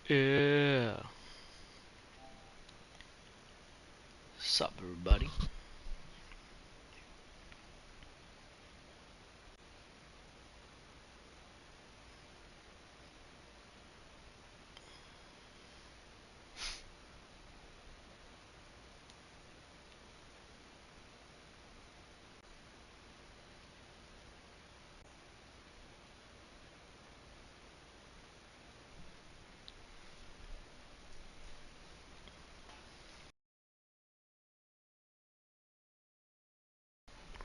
Yeah. Sup, everybody?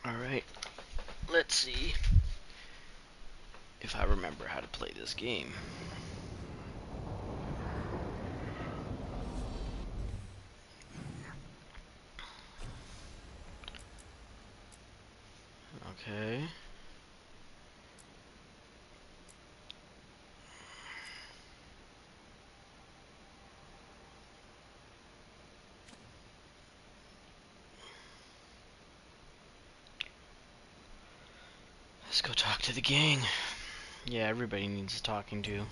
Alright, let's see if I remember how to play this game. Okay. Let's go talk to the gang. Yeah, everybody needs talking to.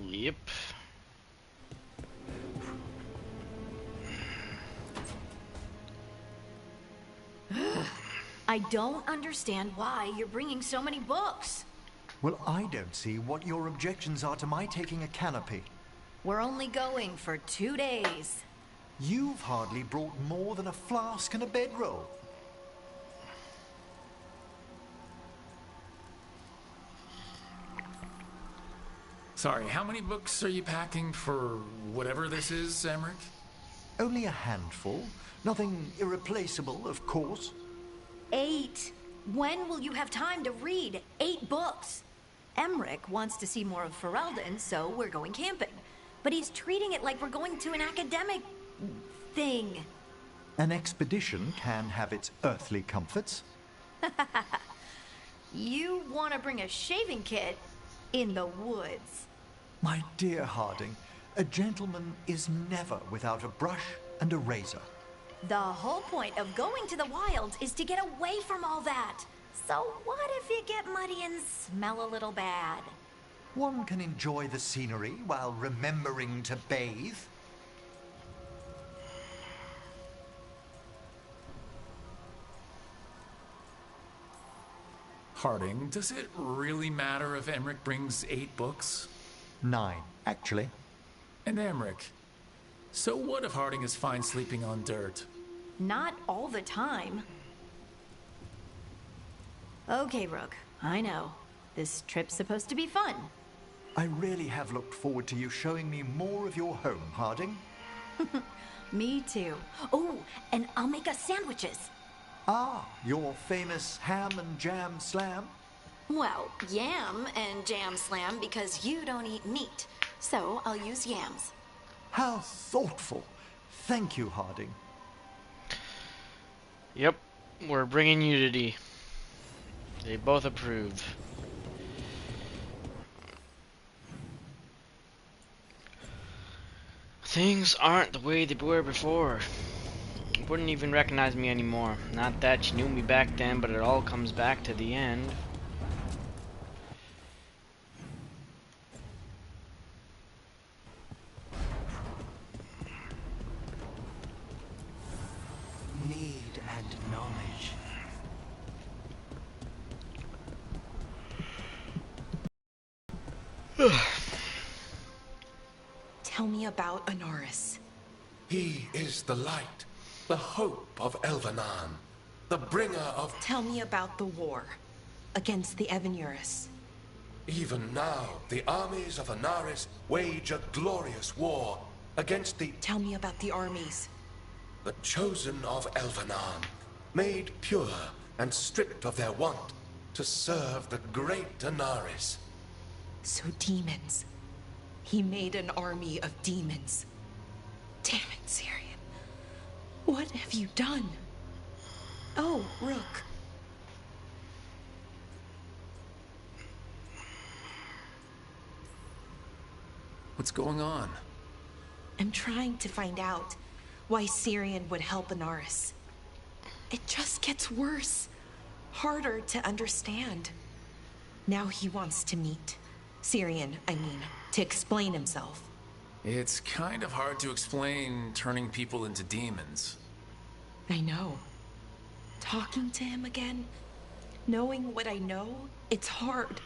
Yep. I don't understand why you're bringing so many books. Well, I don't see what your objections are to my taking a canopy. We're only going for 2 days. You've hardly brought more than a flask and a bedroll. Sorry, how many books are you packing for whatever this is, Emmerich? Only a handful. Nothing irreplaceable, of course. 8. When will you have time to read 8 books? Emmerich wants to see more of Ferelden, so we're going camping. But he's treating it like we're going to an academic thing. An expedition can have its earthly comforts. You want to bring a shaving kit in the woods. My dear Harding, a gentleman is never without a brush and a razor. The whole point of going to the wilds is to get away from all that. So what if you get muddy and smell a little bad? One can enjoy the scenery while remembering to bathe. Harding, does it really matter if Emmerich brings 8 books? 9, actually. And Emmerich, so what if Harding is fine sleeping on dirt? Not all the time. Okay, Rook, I know. This trip's supposed to be fun. I really have looked forward to you showing me more of your home, Harding. Me too. Oh, and I'll make us sandwiches. Ah, your famous ham and jam slam? Well, yam and jam slam because you don't eat meat. So I'll use yams. How thoughtful. Thank you, Harding. Yep, we're bringing Unity. They both approve. Things aren't the way they were before. You wouldn't even recognize me anymore. Not that you knew me back then, but it all comes back to the end. Need and knowledge. Tell me about Anaris. He is the light, the hope of Elvenan, the bringer of... Tell me about the war against the Evenuris. Even now, the armies of Anaris wage a glorious war against the Tell me about the armies. chosen of Elvenan, made pure and stripped of their want to serve the great Anaris. So demons. He made an army of demons. Damn it, Syrian. What have you done? Oh, Rook. What's going on? I'm trying to find out why Syrian would help Anaris. It just gets worse. Harder to understand. Now he wants to meet. Syrian, I mean, to explain himself. It's kind of hard to explain turning people into demons. I know. Talking to him again, knowing what I know, it's hard.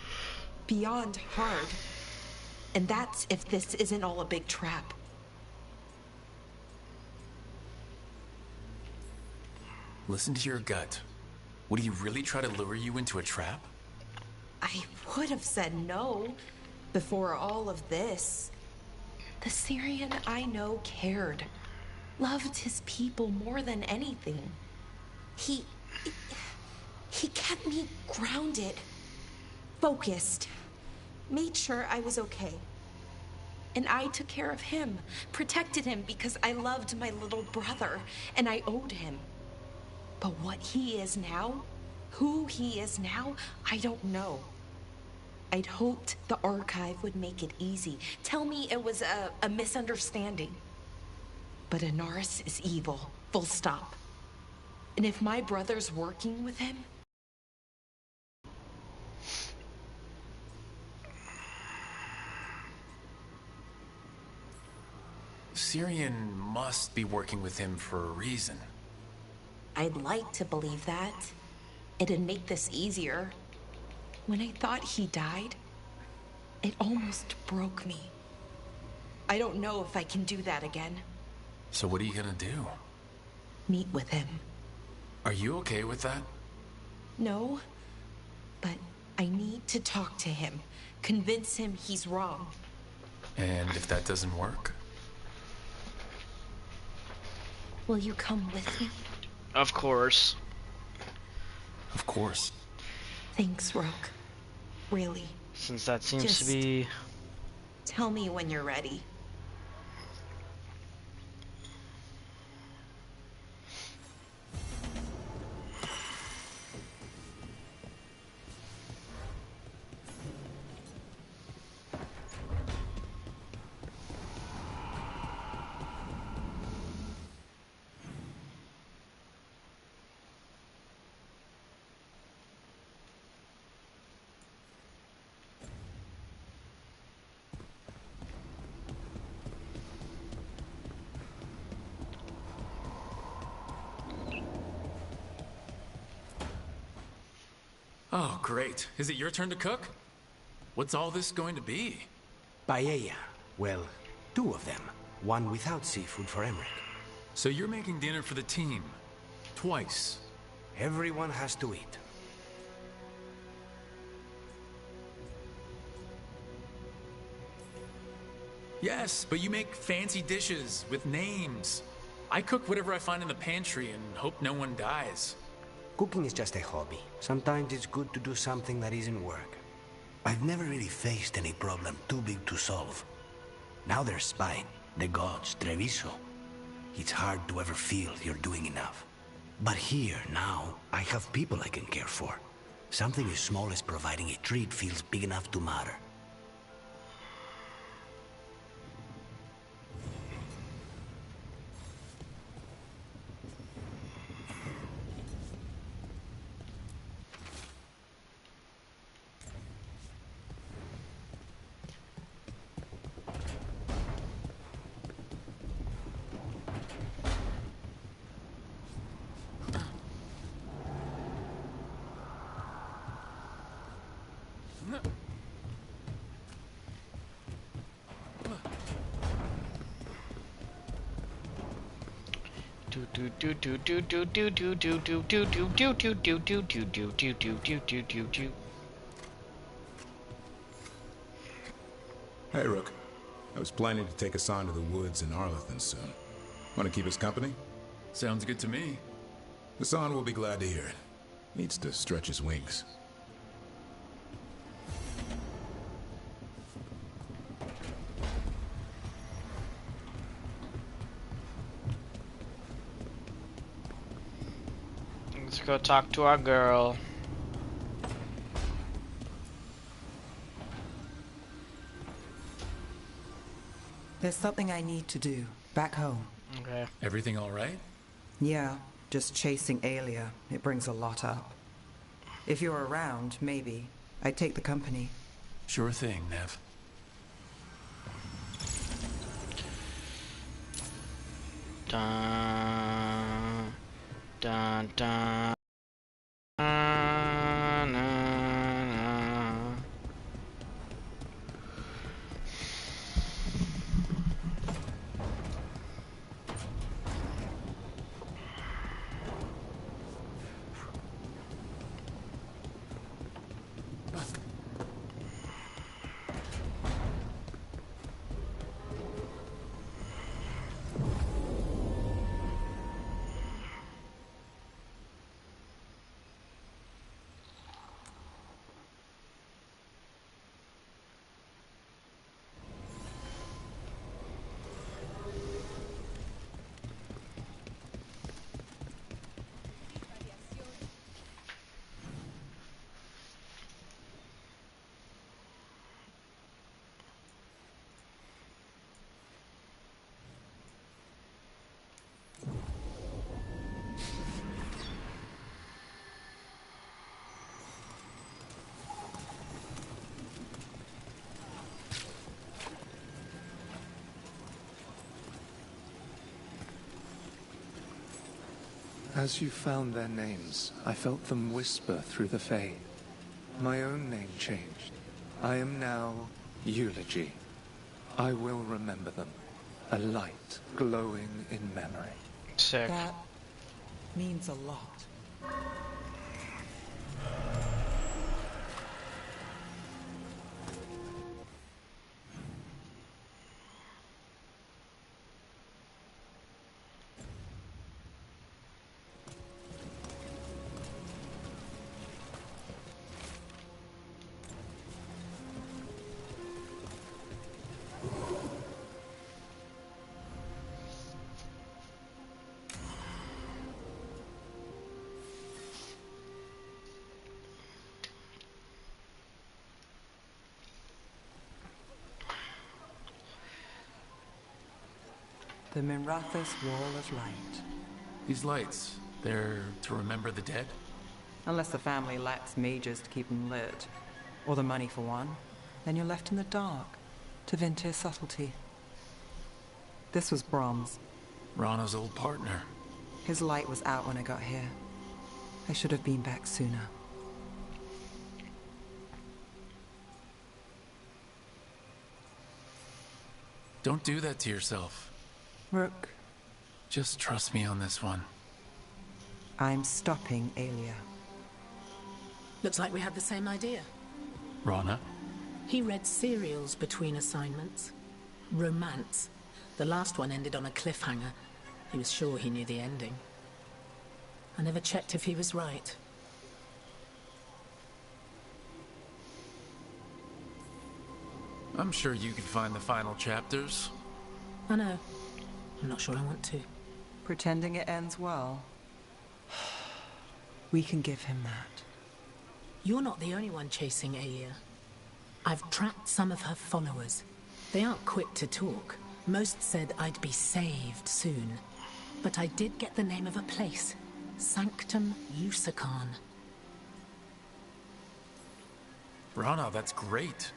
Beyond hard. And that's if this isn't all a big trap. Listen to your gut. Would he really try to lure you into a trap? I would have said no before all of this. The Syrian I know cared. Loved his people more than anything. He kept me grounded, focused, made sure I was okay. And I took care of him, protected him because I loved my little brother and I owed him. But what he is now, who he is now, I don't know. I'd hoped the archive would make it easy. Tell me it was a misunderstanding. But Anaris is evil, full stop. And if my brother's working with him... Syrian must be working with him for a reason. I'd like to believe that. It'd make this easier. When I thought he died, it almost broke me. I don't know if I can do that again. So what are you gonna do? Meet with him. Are you okay with that? No, but I need to talk to him. Convince him he's wrong. And if that doesn't work? Will you come with me? Of course. Of course. Thanks, Rook. Really. Since that seems Just to be... tell me when you're ready. Oh, great. Is it your turn to cook? What's all this going to be? Paella. Well, two of them. One without seafood for Emmerich. So you're making dinner for the team. Twice. Everyone has to eat. Yes, but you make fancy dishes with names. I cook whatever I find in the pantry and hope no one dies. Cooking is just a hobby. Sometimes it's good to do something that isn't work. I've never really faced any problem too big to solve. Now there's Spine, the gods, Treviso. It's hard to ever feel you're doing enough. But here, now, I have people I can care for. Something as small as providing a treat feels big enough to matter. Hey, Rook. I was planning to take us on to the woods in Arlington soon. Want to keep us company? Sounds good to me. Hassan will be glad to hear it. Needs to stretch his wings. Let's go talk to our girl. There's something I need to do back home. Okay. Everything all right? Yeah, just chasing Aelia. It brings a lot up. If you're around, maybe. I'd take the company. Sure thing, Nev. Dun, dun, dun, na, na. As you found their names, I felt them whisper through the Fae. My own name changed. I am now Eulogy. I will remember them. A light glowing in memory. Sick. That means a lot. The Minrathous Wall of Light. These lights, they're to remember the dead? Unless the family lacks mages to keep them lit. Or the money for one. Then you're left in the dark. To Ventir's subtlety. This was Brahms. Rana's old partner. His light was out when I got here. I should have been back sooner. Don't do that to yourself. Rook, Just trust me on this one. I'm stopping Aelia. Looks like we had the same idea. Rana? He read serials between assignments. Romance. The last one ended on a cliffhanger. He was sure he knew the ending. I never checked if he was right. I'm sure you could find the final chapters. I know. I'm not sure I want to. Pretending it ends well. We can give him that. You're not the only one chasing Aelia. I've tracked some of her followers. They aren't quick to talk. Most said I'd be saved soon. But I did get the name of a place. Sanctum Lusican. Rana, that's great.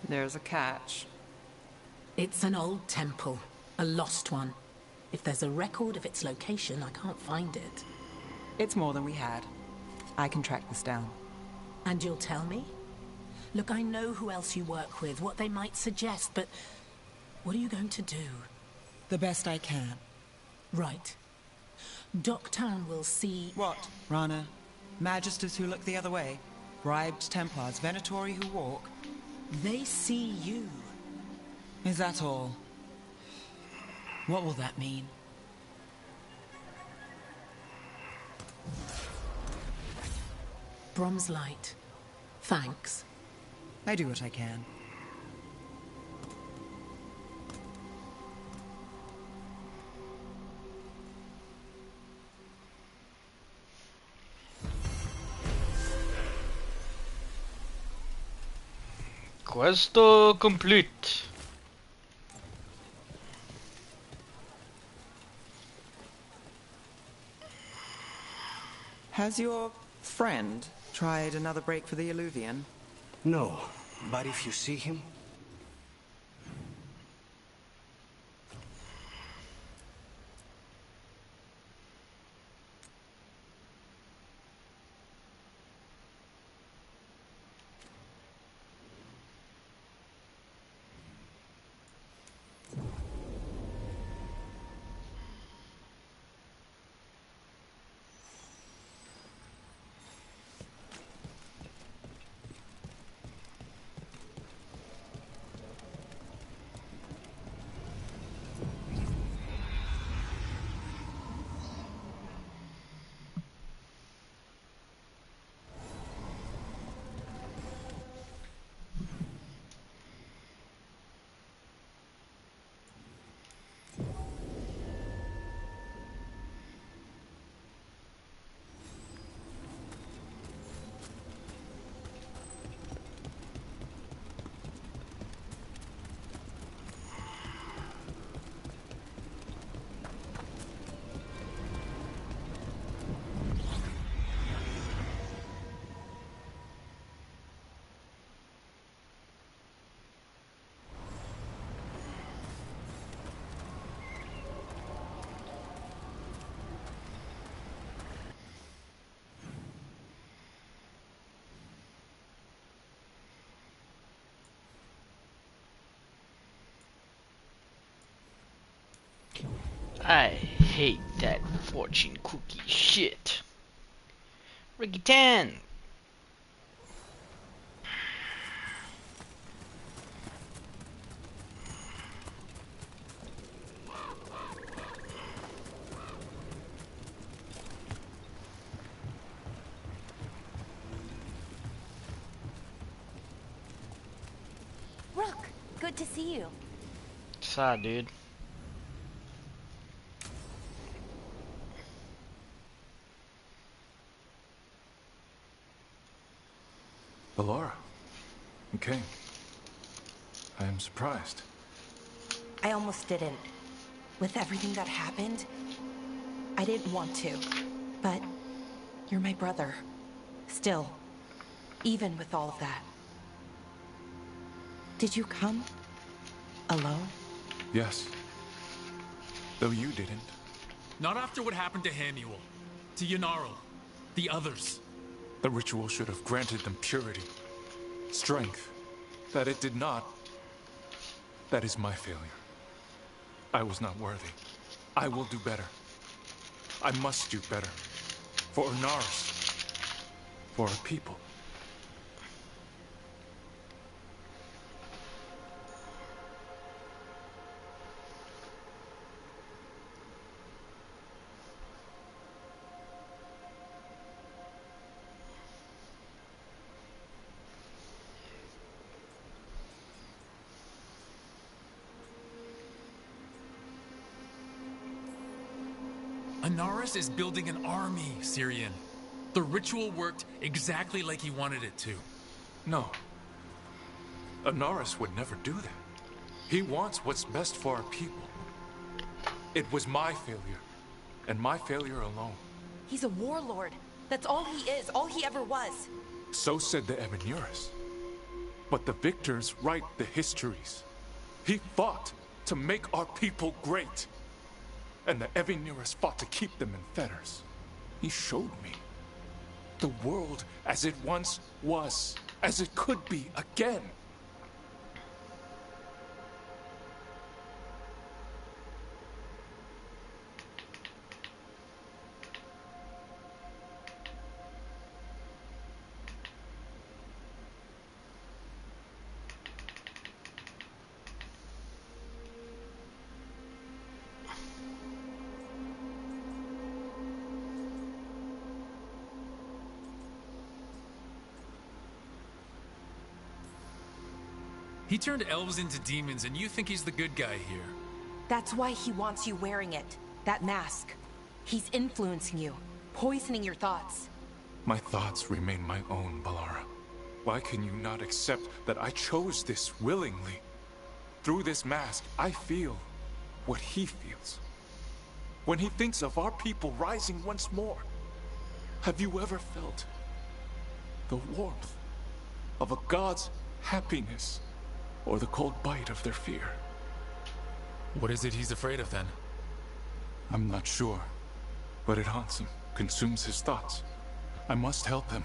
There's a catch. It's an old temple. A lost one. If there's a record of its location, I can't find it. It's more than we had. I can track this down. And you'll tell me? Look, I know who else you work with, what they might suggest, but what are you going to do? The best I can. Right. Docktown will see... What? Rana? Magisters who look the other way? Bribed Templars, Venatori who walk? They see you. Is that all? What will that mean? Brom's light. Thanks. I do what I can. Questo complete. Has your friend tried another break for the Illuvian? No, but if you see him, I hate that fortune cookie shit. Ricky Tan! Rook, good to see you. Saw, dude. Ballora, you came. I am surprised. I almost didn't. With everything that happened, I didn't want to. But you're my brother. Still, even with all of that. Did you come? Alone? Yes. Though you didn't. Not after what happened to Hamuel, to Yanaro, the others. The ritual should have granted them purity, strength. That it did not. That is my failure. I was not worthy. I will do better. I must do better. For Inaris. For our people. Inaris is building an army, Syrian. The ritual worked exactly like he wanted it to. No. Inaris would never do that. He wants what's best for our people. It was my failure, and my failure alone. He's a warlord. That's all he is, all he ever was. So said the Ebenuris. But the victors write the histories. He fought to make our people great. And the Ebenuris fought to keep them in fetters. He showed me the world as it once was, as it could be again. He turned elves into demons, and you think he's the good guy here. That's why he wants you wearing it. That mask. He's influencing you, poisoning your thoughts. My thoughts remain my own, Ballora. Why can you not accept that I chose this willingly? Through this mask, I feel what he feels. When he thinks of our people rising once more, Have you ever felt the warmth of a god's happiness or the cold bite of their fear? What is it he's afraid of then? I'm not sure, but it haunts him, consumes his thoughts. I must help him.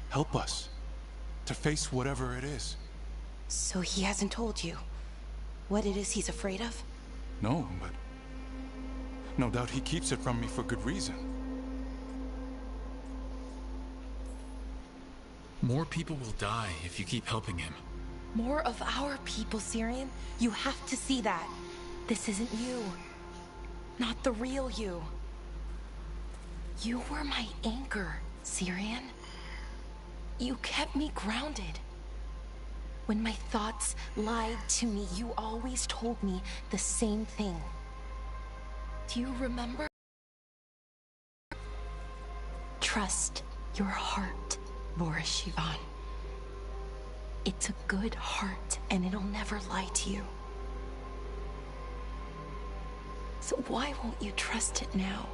Help us to face whatever it is. So he hasn't told you what it is he's afraid of? No, but no doubt he keeps it from me for good reason. More people will die if you keep helping him. More of our people, Syrian. You have to see that. This isn't you. Not the real you. You were my anchor, Syrian. You kept me grounded. When my thoughts lied to me, you always told me the same thing. Do you remember? Trust your heart, Boris Shivan. It's a good heart, and it'll never lie to you. So why won't you trust it now?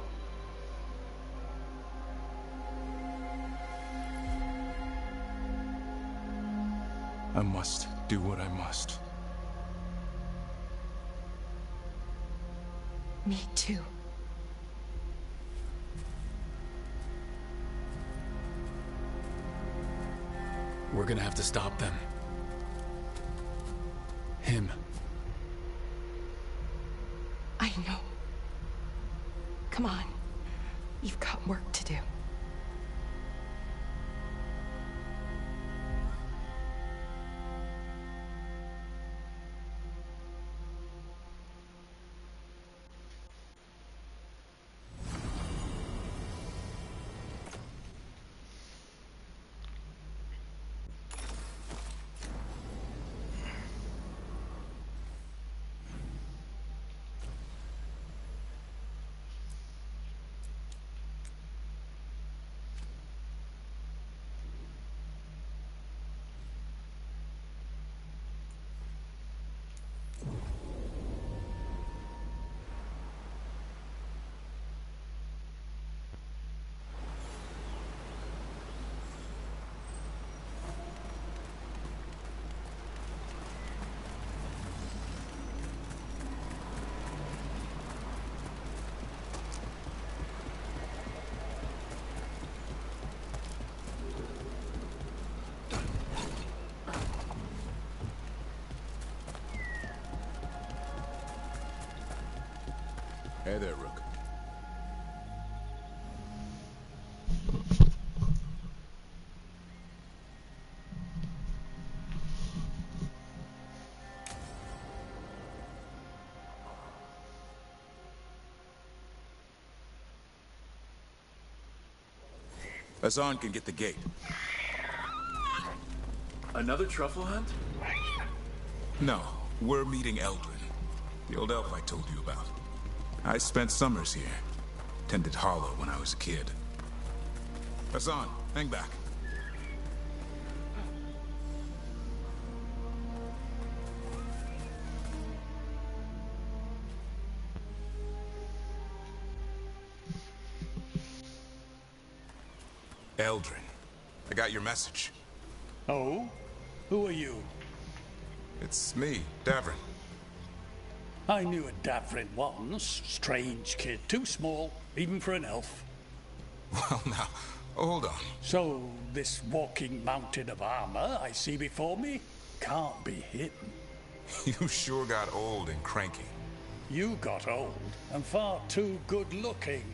I must do what I must. Me too. We're gonna have to stop them. Him. I know. Come on. You've got work to do. Hey there, Rook. Hassan can get the gate. Another truffle hunt? No, we're meeting Eldrin, the old elf I told you about. I spent summers here. Tended Hollow when I was a kid. Hassan, hang back. Eldrin, I got your message. Oh? Who are you? It's me, Davrin. I knew a Davrin once. Strange kid. Too small, even for an elf. Well, now, hold on. So, this walking mountain of armor I see before me can't be hidden. You sure got old and cranky. You got old and far too good looking.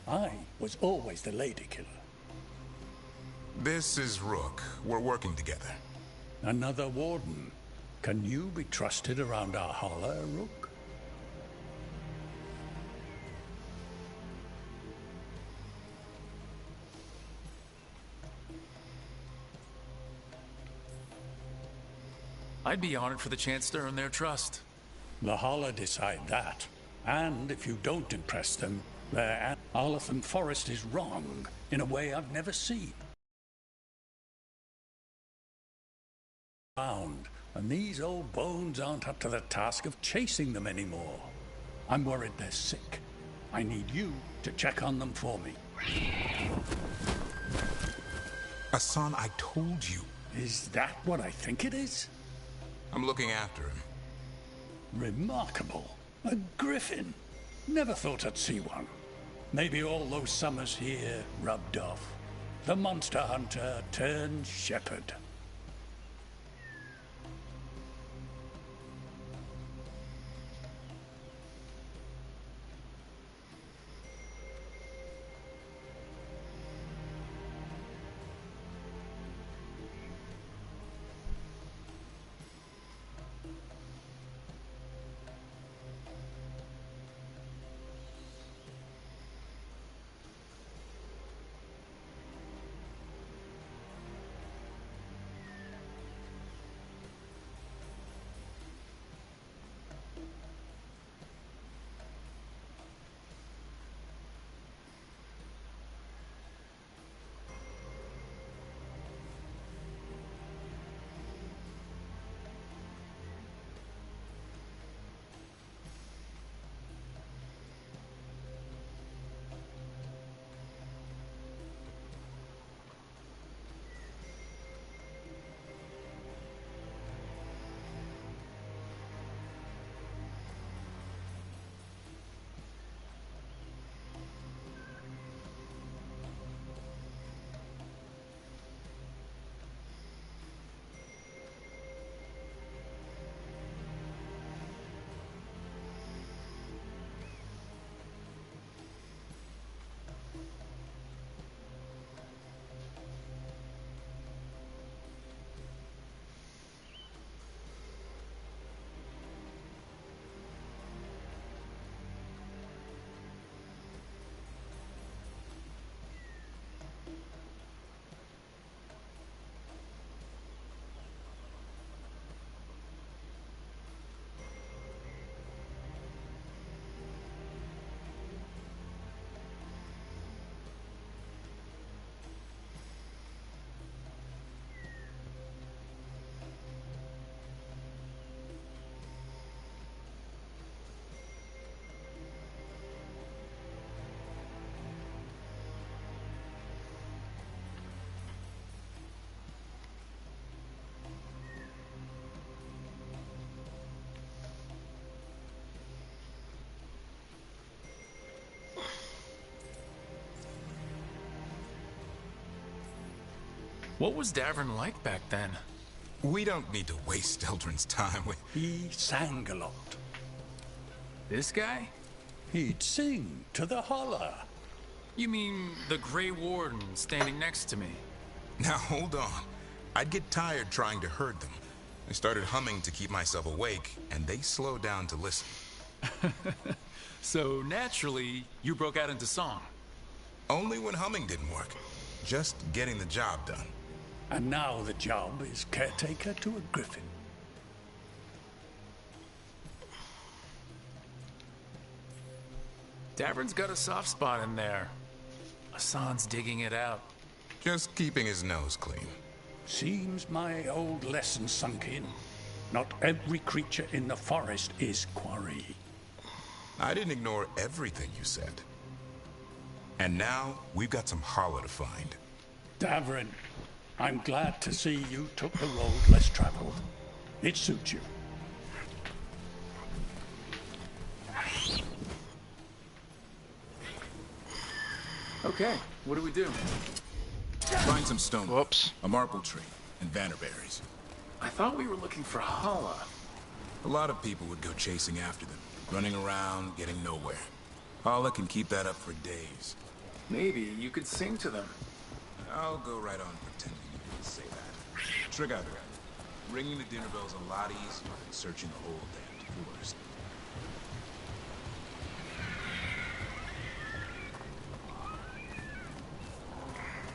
I was always the lady killer. This is Rook. We're working together. Another warden. Can you be trusted around our holler, Rook? I'd be honored for the chance to earn their trust. The Holler decide that. And if you don't impress them, their Arlathan Forest is wrong in a way I've never seen. And these old bones aren't up to the task of chasing them anymore. I'm worried they're sick. I need you to check on them for me. Hassan, I told you. Is that what I think it is? I'm looking after him. Remarkable. A griffin. Never thought I'd see one. Maybe all those summers here rubbed off. The monster hunter turned shepherd. What was Davern like back then? We don't need to waste Eldrin's time with... He sang a lot. This guy? He'd sing to the holler. You mean the Grey Warden standing next to me? Now hold on. I'd get tired trying to herd them. I started humming to keep myself awake, and they slowed down to listen. So naturally, you broke out into song. Only when humming didn't work. Just getting the job done. And now the job is caretaker to a griffin. Davern's got a soft spot in there. Hassan's digging it out. Just keeping his nose clean. Seems my old lesson sunk in. Not every creature in the forest is quarry. I didn't ignore everything you said. And now, we've got some hollow to find. Davern, I'm glad to see you took the road less traveled. It suits you. Okay, what do we do? Find some stone. Whoops. A marble tree, and vannerberries. I thought we were looking for Hala. A lot of people would go chasing after them, running around, getting nowhere. Hala can keep that up for days. Maybe you could sing to them. I'll go right on pretending you didn't say that. Trigger, ringing the dinner bell's a lot easier than searching the whole damned forest.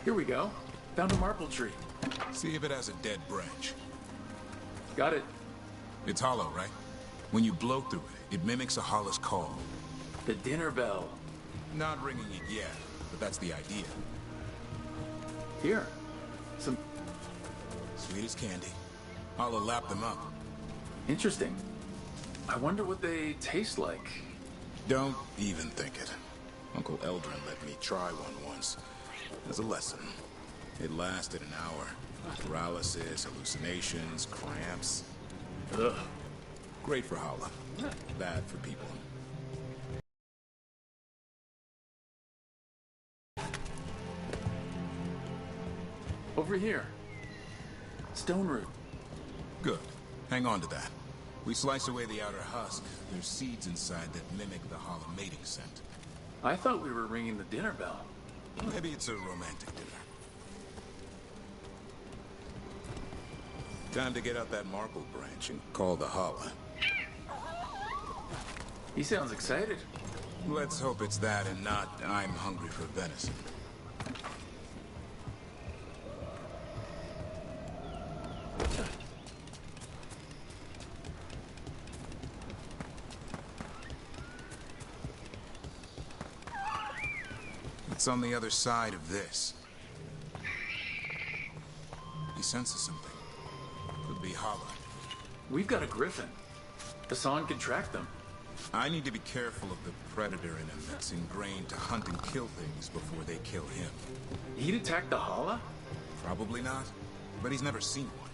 Here we go. Found a marble tree. See if it has a dead branch. Got it. It's hollow, right? When you blow through it, it mimics a Hala's call. The dinner bell. Not ringing it yet, but that's the idea. Here. Some... Sweet as candy. Hala lapped them up. Interesting. I wonder what they taste like. Don't even think it. Uncle Eldrin let me try one once. As a lesson. It lasted an hour. Paralysis, hallucinations, cramps. Ugh. Great for Hala. Bad for people. Over here. Stone root. Good. Hang on to that. We slice away the outer husk. There's seeds inside that mimic the Hala mating scent. I thought we were ringing the dinner bell. Maybe it's a romantic dinner. Time to get out that marble branch and call the Hala. He sounds excited. Let's hope it's that and not I'm hungry for venison. It's on the other side of this. He senses something. Could be Hala. We've got a griffin. Hassan can track them. I need to be careful of the predator in him that's ingrained to hunt and kill things before they kill him. He'd attack the Hala? Probably not, but he's never seen one.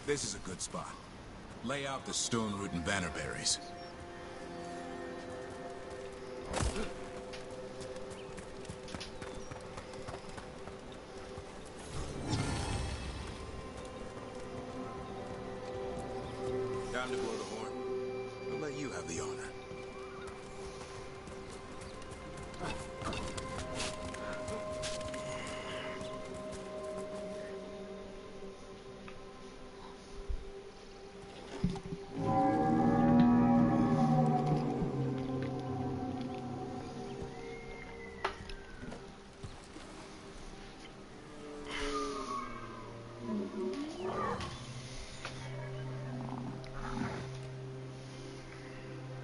This is a good spot. Lay out the stone root and bannerberries. Time to blow the horn. I'll let you have the honor.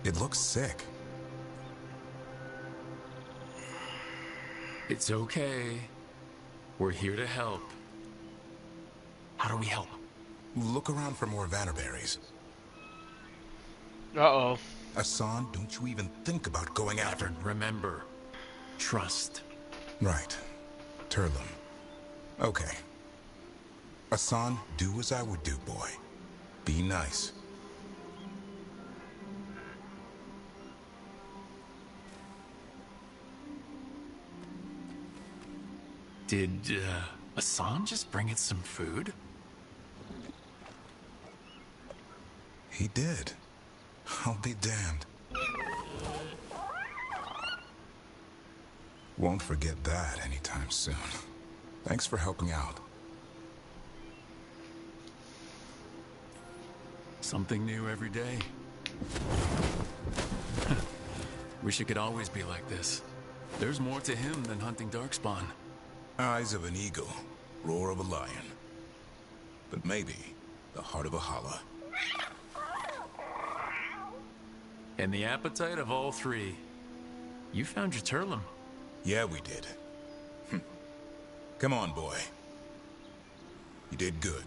It looks sick. It's okay. We're here to help. How do we help? Look around for more vannerberries. Uh-oh. Hassan, don't you even think about going after... Remember, trust. Right. Turlum. Okay. Hassan, do as I would do, boy. Be nice. Did, Hassan just bring us some food? He did. I'll be damned. Won't forget that anytime soon. Thanks for helping out. Something new every day. Wish it could always be like this. There's more to him than hunting darkspawn. Eyes of an eagle, roar of a lion. But maybe the heart of a Hala. And the appetite of all three. You found your Turlum. Yeah, we did. Come on, boy. You did good.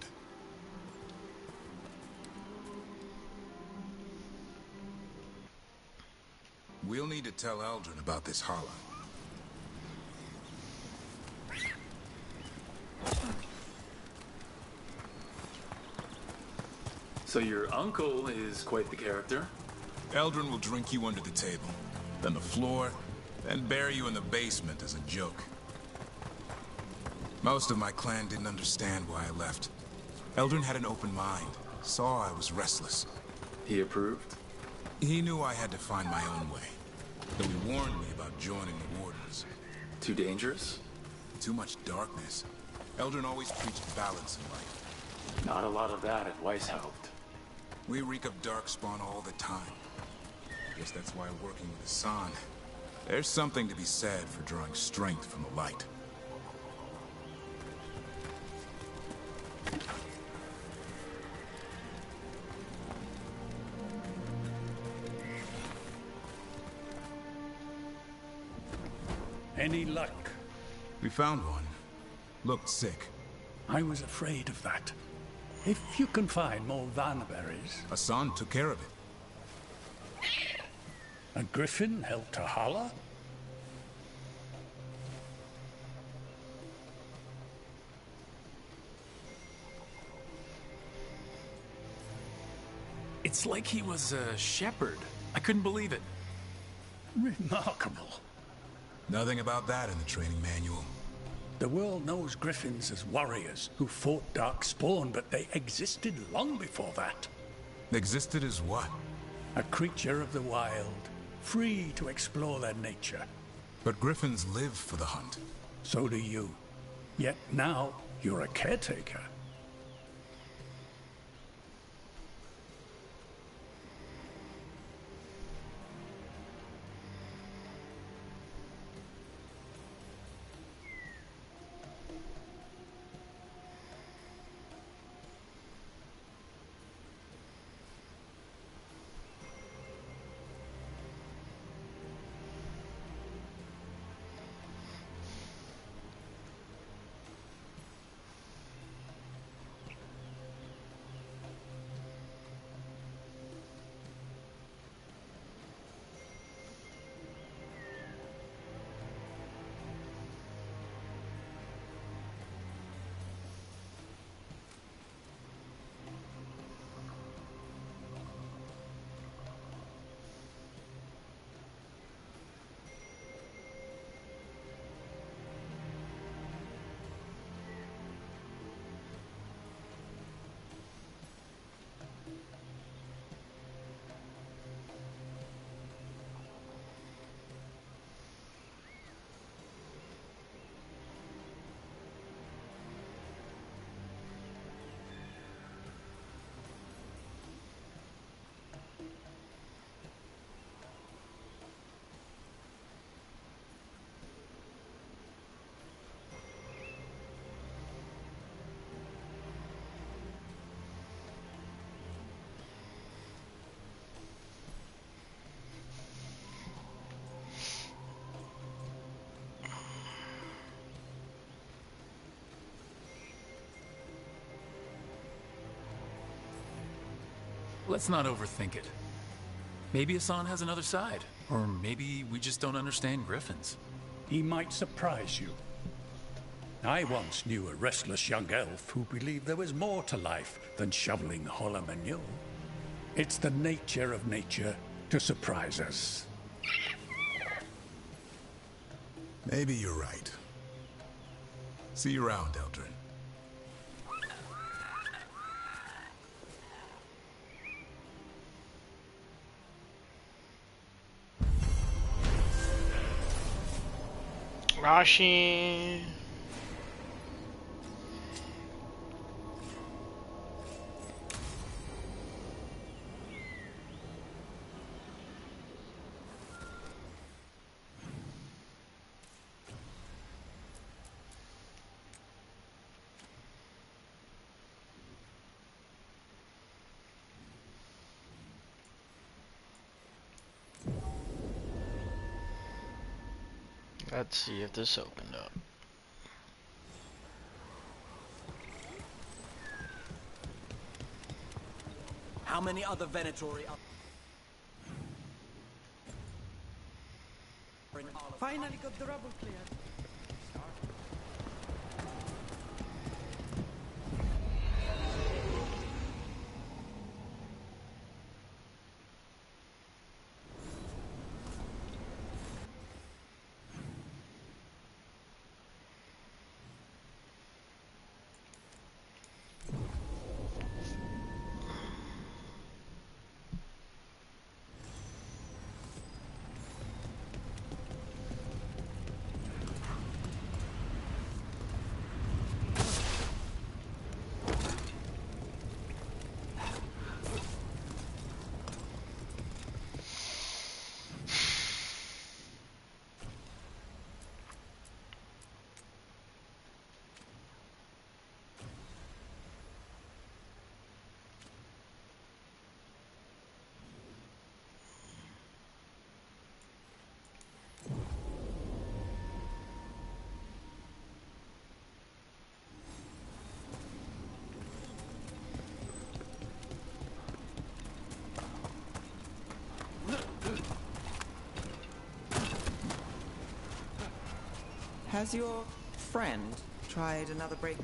We'll need to tell Eldrin about this Hala. So your uncle is quite the character. Eldrin will drink you under the table, then the floor, then bury you in the basement as a joke. Most of my clan didn't understand why I left. Eldrin had an open mind, saw I was restless. He approved? He knew I had to find my own way, though he warned me about joining the Wardens. Too dangerous? Too much darkness. Eldrin always preached balance in life. Not a lot of that at Weishaupt. We reek of darkspawn all the time. Guess that's why working with Hassan, there's something to be said for drawing strength from the light. Any luck? We found one. Looked sick. I was afraid of that. If you can find more vanberries... Hassan took care of it. A griffin helped to holler? It's like he was a shepherd. I couldn't believe it. Remarkable. Nothing about that in the training manual. The world knows griffins as warriors who fought Darkspawn, but they existed long before that. Existed as what? A creature of the wild, free to explore their nature. But griffins live for the hunt. So do you. Yet now, you're a caretaker. Let's not overthink it. Maybe Hassan has another side. Or maybe we just don't understand griffins. He might surprise you. I once knew a restless young elf who believed there was more to life than shoveling hollow manure. It's the nature of nature to surprise us. Maybe you're right. See you around, Eldrin. Rashi. Let's see if this opened up. How many other Venatori are... Finally got the rubble cleared. Has your friend tried another break?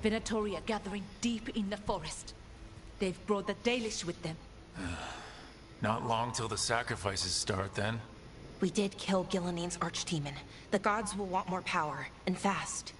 Venatori are gathering deep in the forest. They've brought the Dalish with them. Not long till the sacrifices start, then. We did kill Gilanine's archdemon. The gods will want more power, and fast.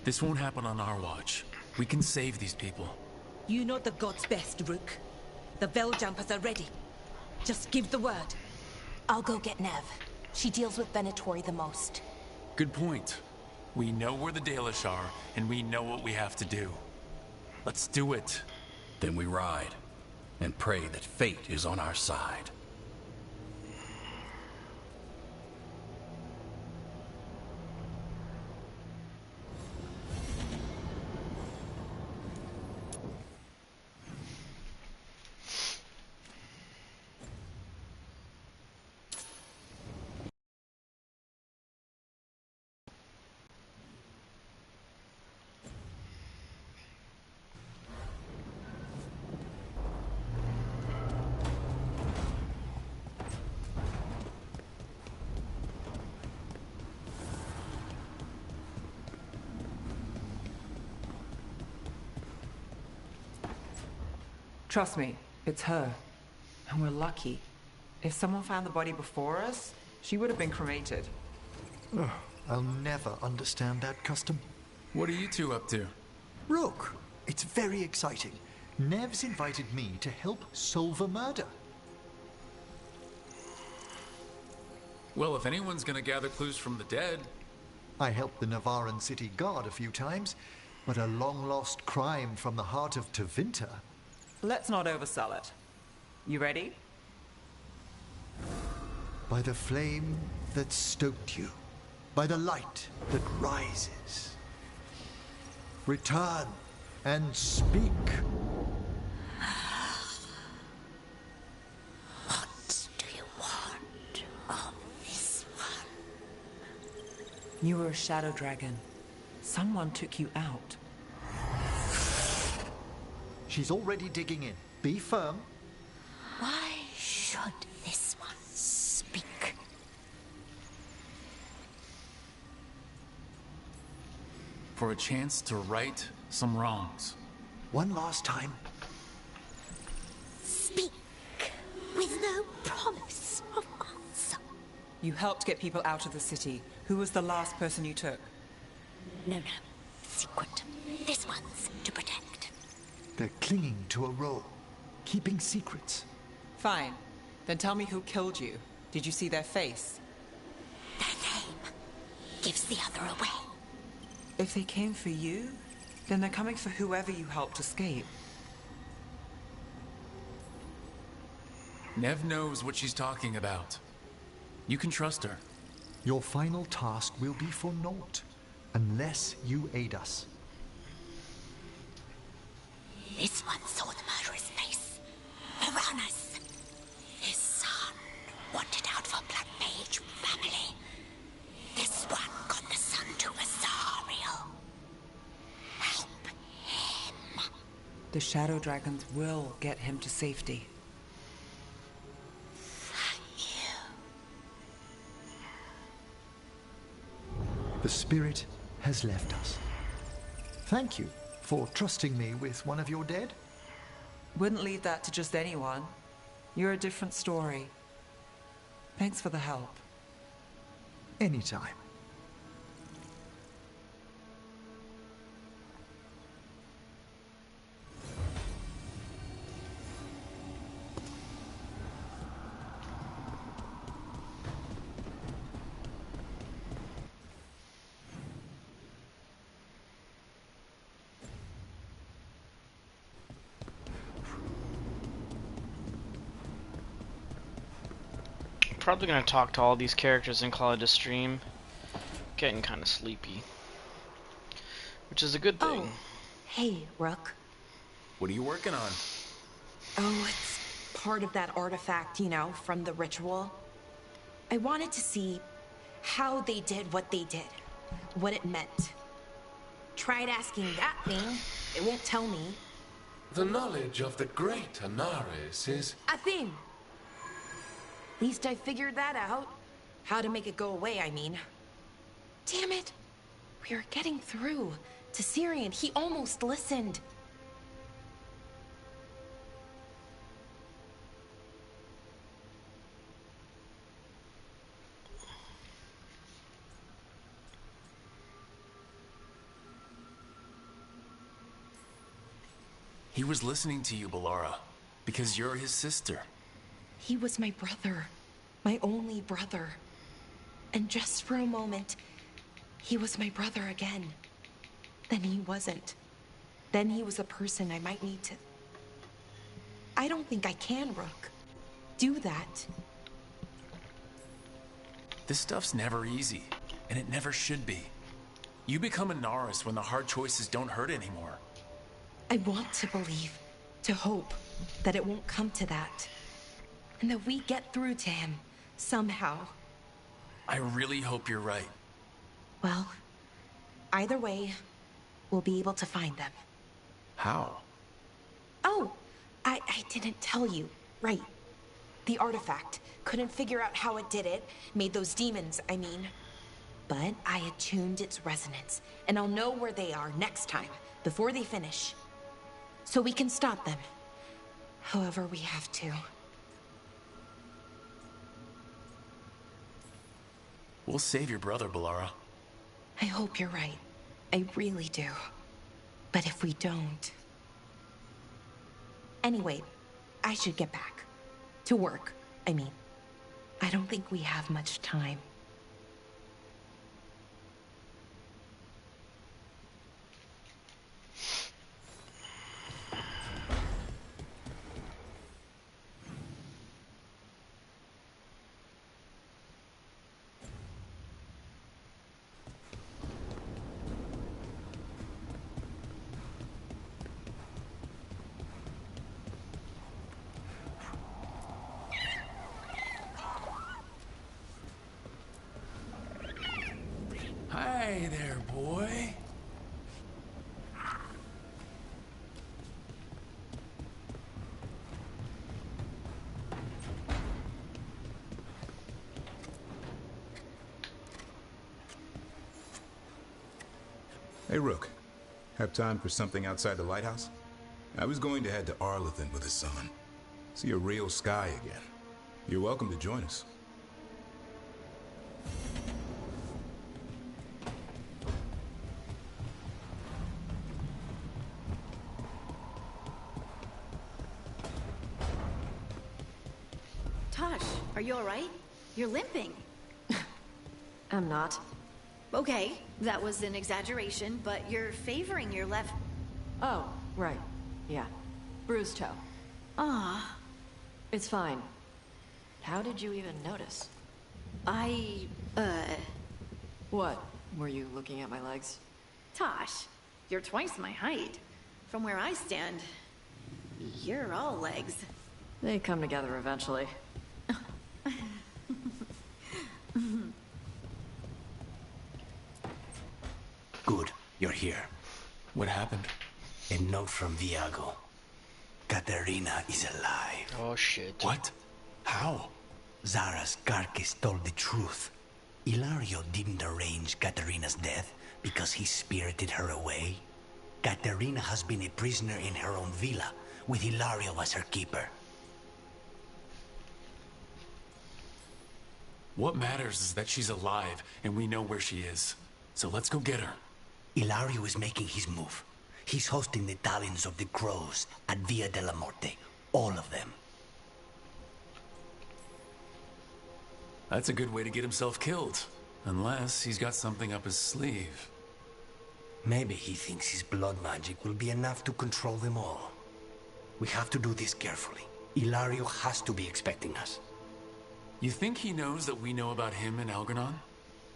This won't happen on our watch. We can save these people. You know the gods best, Rook. The Veiljumpers are ready. Just give the word. I'll go get Nev. She deals with Venatori the most. Good point. We know where the Dalish are, and we know what we have to do. Let's do it. Then we ride, and pray that fate is on our side. Trust me, it's her. And we're lucky. If someone found the body before us, she would have been cremated. Oh, I'll never understand that custom. What are you two up to? Rook, it's very exciting. Nev's invited me to help solve a murder. Well, if anyone's gonna gather clues from the dead... I helped the Navaran city guard a few times, but a long-lost crime from the heart of Tevinter... Let's not oversell it. You ready? By the flame that stoked you, by the light that rises. Return and speak. What do you want of this one? You were a shadow dragon. Someone took you out. She's already digging in. Be firm. Why should Should this one speak? For a chance to right some wrongs. One last time. Speak with no promise of answer. You helped get people out of the city. Who was the last person you took? No. Secret. This one's to protect. They're clinging to a role, keeping secrets. Fine. Then tell me who killed you. Did you see their face? Their name gives the other away. If they came for you, then they're coming for whoever you helped escape. Nev knows what she's talking about. You can trust her. Your final task will be for naught, unless you aid us. This one saw the murderer's face. Uranus. His son wanted out for Blood Mage family. This one got the son to Azariel. Help him. The Shadow Dragons will get him to safety. The spirit has left us. Thank you for trusting me with one of your dead. Wouldn't leave that to just anyone. You're a different story. Thanks for the help. Anytime. Probably gonna talk to all these characters and call it a stream. Getting kind of sleepy, which is a good thing. Oh, hey, Rook. What are you working on? Oh, it's part of that artifact, you know, from the ritual. I wanted to see how they did what they did, what it meant. Tried asking that thing, it won't tell me. The knowledge of the great Anaris is... A thing! At least I figured that out. How to make it go away, I mean. Damn it! We were getting through. To Syrian, he almost listened. He was listening to you, Bellara, because you're his sister. He was my brother. My only brother. And just for a moment, he was my brother again. Then he wasn't. Then he was a person I might need to... I don't think I can, Rook. Do that. This stuff's never easy, and it never should be. You become a Naris when the hard choices don't hurt anymore. I want to believe, to hope, that it won't come to that. And that we get through to him, somehow. I really hope you're right. Well, either way, we'll be able to find them. How? Oh, I didn't tell you. Right. The artifact. Couldn't figure out how it did it. Made those demons, I mean. But I attuned its resonance, and I'll know where they are next time, before they finish. So we can stop them. However we have to. We'll save your brother, Bellara. I hope you're right. I really do. But if we don't... Anyway, I should get back. To work, I mean. I don't think we have much time. Hi there, boy. Hey, Rook. Have time for something outside the lighthouse? I was going to head to Arlathan with his son. See a real sky again. You're welcome to join us. Tosh, are you alright? You're limping. I'm not. Okay, that was an exaggeration, but you're favoring your left... Oh, right. Yeah. Bruised toe. Ah. It's fine. How did you even notice? What? Were you looking at my legs? Tosh, you're twice my height. From where I stand, you're all legs. They come together eventually. Good, you're here. What happened? A note from Viago. Katerina is alive. Oh shit. What? How? Zara's carcass told the truth. Ilario didn't arrange Katerina's death because he spirited her away. Katerina has been a prisoner in her own villa, with Ilario as her keeper. What matters is that she's alive, and we know where she is. So let's go get her. Ilario is making his move. He's hosting the talents of the crows at Via della Morte. All of them. That's a good way to get himself killed. Unless he's got something up his sleeve. Maybe he thinks his blood magic will be enough to control them all. We have to do this carefully. Ilario has to be expecting us. You think he knows that we know about him and Algernon?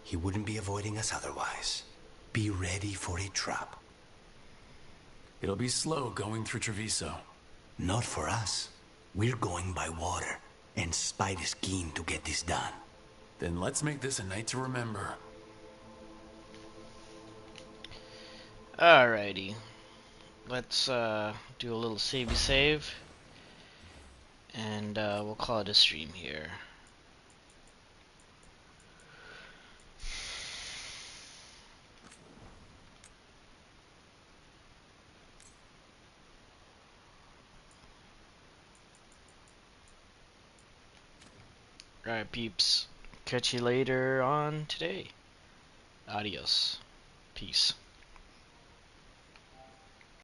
He wouldn't be avoiding us otherwise. Be ready for a trap. It'll be slow going through Treviso. Not for us. We're going by water, and Spite is keen to get this done. Then let's make this a night to remember. Alrighty. Let's do a little save. And we'll call it a stream here. Alright, peeps. Catch you later on today. Adios. Peace.